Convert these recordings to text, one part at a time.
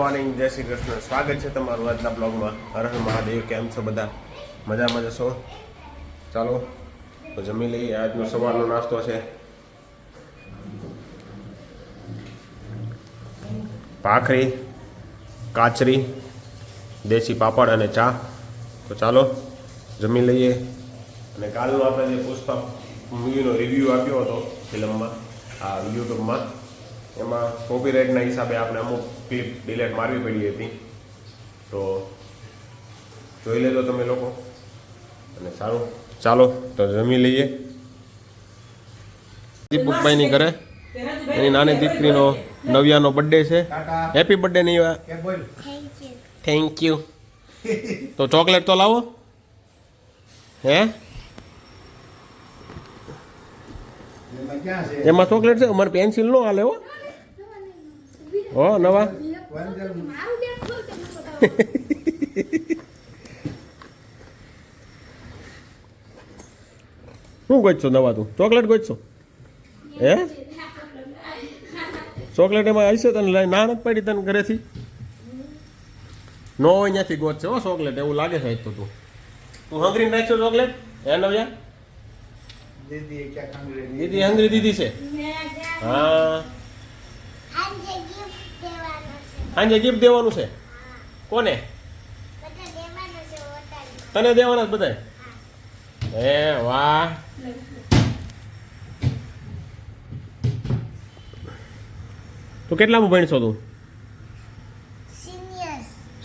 Morning, જય શ્રી કૃષ્ણ. સ્વાગત છે તમારું આજના બ્લોગમાં. હર હર મહાદેવ. કેમ છો બધા? મજામાં જશો? ચાલો તો જમી લઈએ. આજનો સવારનો નાસ્તો છે ભાખરી, કાચરી, દેશી પાપડ અને ચા. તો ચાલો જમી લઈએ. અને કાલનો આપણે જે પુષ્પા મૂવીનો રિવ્યૂ આપ્યો હતો ફિલ્મમાં, આ યુટ્યુબમાં, એમાં કોપીરાઇટના હિસાબે આપણે અમુક ક્લિપ ડિલેટ મારવી પડી હતી. તો જોઈ લેજો તમે લોકો. અને સારું, ચાલો તો જમી લઈએ. દીપકભાઈની ઘરે એની નાની દીકરીનો નવ્યાનો બર્થડે છે. Happy birthday Navya. Thank you. તો ચોકલેટ તો લાવો. હે એમાં ચોકલેટ છે? અમારે પેન્સિલ નો હાલે હો. હો નવા શું ગોચશો નવા? તું ચોકલેટ ગોચશો? હે ચોકલેટ એમાં આવી છે? તને ના નથી પડી તને ઘરેથી? નો હોય ત્યાંથી ગોચશે હો ચોકલેટ. એવું લાગે છે તો તું હંગરી નાખશો ચોકલેટ? હે નવ્યા? દીદી હંગરી દીદી છે. હા, સાંજે ગિફ્ટ દેવાનું છે. કોને? તને દેવાના બધા? હે વાહ. તું કેટલામાં ભણશો તું?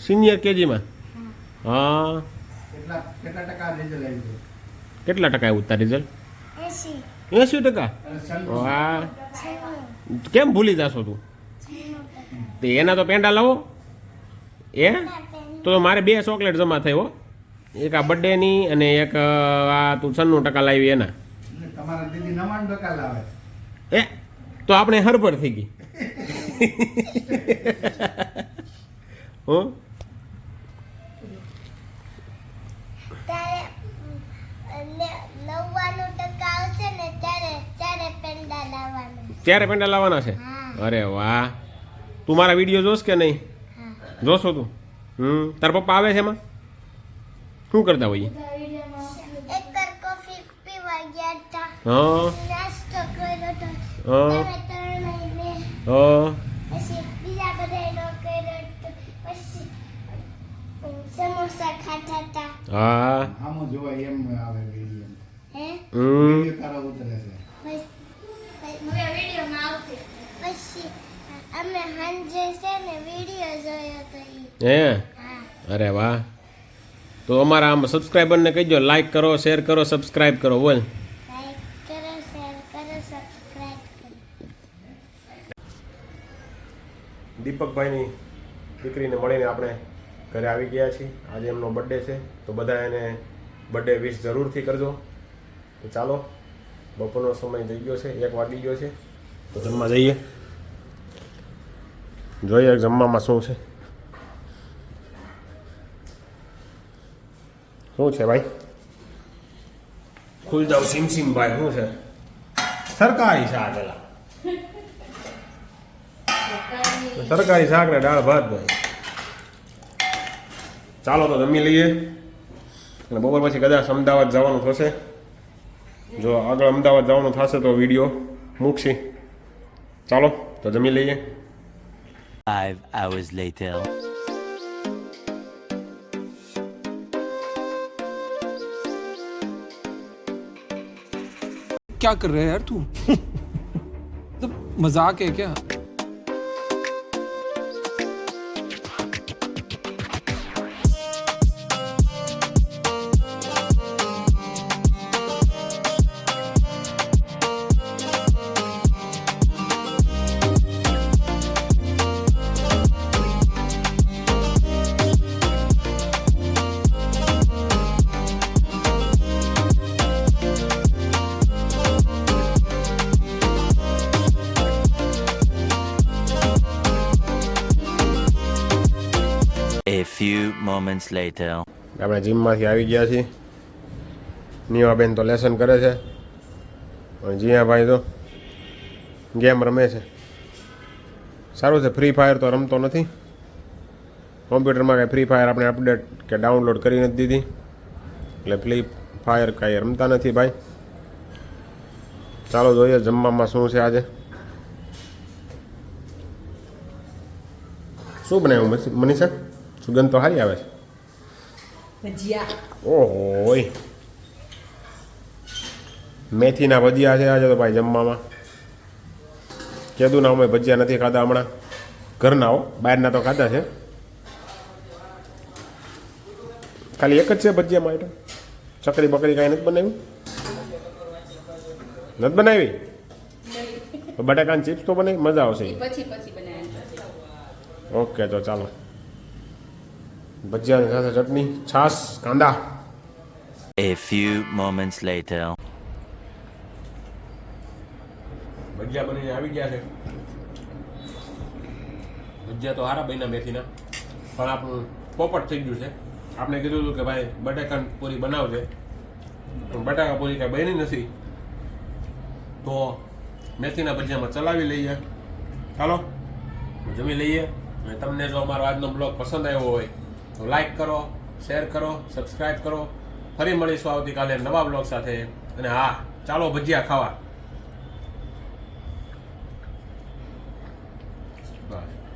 સિનિયર કેજીમાં. હા. કેટલા ટકા આવ્યું તાર રિઝલ્ટ? 80%. વાહ. કેમ ભૂલી જાશો તું? એના તો પેંડા લાવો. તો મારે 2 ચોકલેટ જમા થઈ હો. એક આ બર્થડેની અને એક આ તું 96% લાવી એના. તમારા દીદી 99% લાવે. તો આપણે હરભર થઈ ગઈ. હો ત્યારે પેંડા લાવવાના છે? અરે વાહ. તું મારા વિડીયો જોશ કે નહીં? જોશો તું? તાર પપ્પા આવે છે એમાં? શું કરતા હોઈએ? હા. આમો જોવા એમ આવે વિડિયો. વિડિયો તારા ઉતરે છે. હવે વિડિયોમાં આવશે. પછી અમે હાંજે છે ને વિડિયો જોયો તો ઈ. હે? અરે વાહ. તો અમારા આમ સબસ્ક્રાઇબરને કહીજો, લાઈક કરો, શેર કરો, સબસ્ક્રાઇબ કરો. બોલ. લાઈક કરો, શેર કરો, સબસ્ક્રાઇબ કરો. દીપકભાઈની દીકરીને મળીને આપણે ઘરે આવી ગયા છીએ. આજે એમનો બર્થડે છે, તો બધા એને બર્થડે વિશ જરૂરથી કરજો. તો ચાલો, બપોરનો સમય થઈ ગયો છે, 1 વાગી ગયો છે. તો જમવા જઈએ. જોઈએ જમવામાં શું છે. શું છે ભાઈ? ખુલ જાવ સિમ ભાઈ. શું છે? સરકારી શાક. એલા સરકારી શાક ને દાળ ભાત ભાઈ. ચાલો તો જમી લઈએ. અને બપોર પછી કદાચ અમદાવાદ જવાનું થશે. જો આગળ અમદાવાદ જવાનું થશે તો વિડીયો મૂકશી. ચાલો તો જમી લઈએ. 5 hours later. क्या कर रहा है यार तू? तो मजाक है क्या? A few moments later. આપણે જીમમાંથી આવી ગયા છીએ. નીવાબેન તો લેસન કરે છે અને જીયાભાઈ તો ગેમ રમે છે. સારું છે, ફ્રી ફાયર તો રમતો નથી, કોમ્પ્યુટરમાં કાંઈ ફ્રી ફાયર આપણે અપડેટ કે ડાઉનલોડ કરી નથી દીધી, એટલે ફ્રી ફાયર કાંઈ રમતા નથી ભાઈ. ચાલો જોઈએ જમવામાં શું છે આજે. શું બનાવ્યું મનીષા? સુગંધ તો સારી આવે છે. ભજીયા. ઓહો, મેથીના ભજીયા છે આજે તો ભાઈ જમવામાં. કીધું ના અમે ભજીયા નથી ખાધા હમણાં, ઘરના હો, બહારના તો ખાધા છે. ખાલી એક જ છે ભજીયામાં આઈટમ? ચકરી બકરી કાંઈ નથી બનાવ્યું? નથી બનાવી? તો બટાકાની ચિપ્સ તો બનાવી, મજા આવશે. પછી બનાવ્યા. ઓકે તો ચાલો, ભજીયાની સાથે ચટણી, છાશ, કાંદા. A few moments later. ભજીયા બનીને આવી ગયા છે. ભજીયા તો હારા બન્યા મેથીના, પણ આપણું પોપટ થઈ ગયું છે. આપણે કીધું હતું કે ભાઈ બટાકાની પૂરી બનાવજે, પણ બટાકા પૂરી કાંઈ બની નથી, તો મેથીના ભજીયામાં ચલાવી લઈએ. ચાલો જમી લઈએ. અને તમને જો અમારો આજનો બ્લોગ પસંદ આવ્યો હોય તો લાઈક કરો, શેર કરો, સબસ્ક્રાઈબ કરો. ફરી મળીશું આવતીકાલે નવા બ્લોગ સાથે. અને હા, ચાલો ભજીયા ખાવા.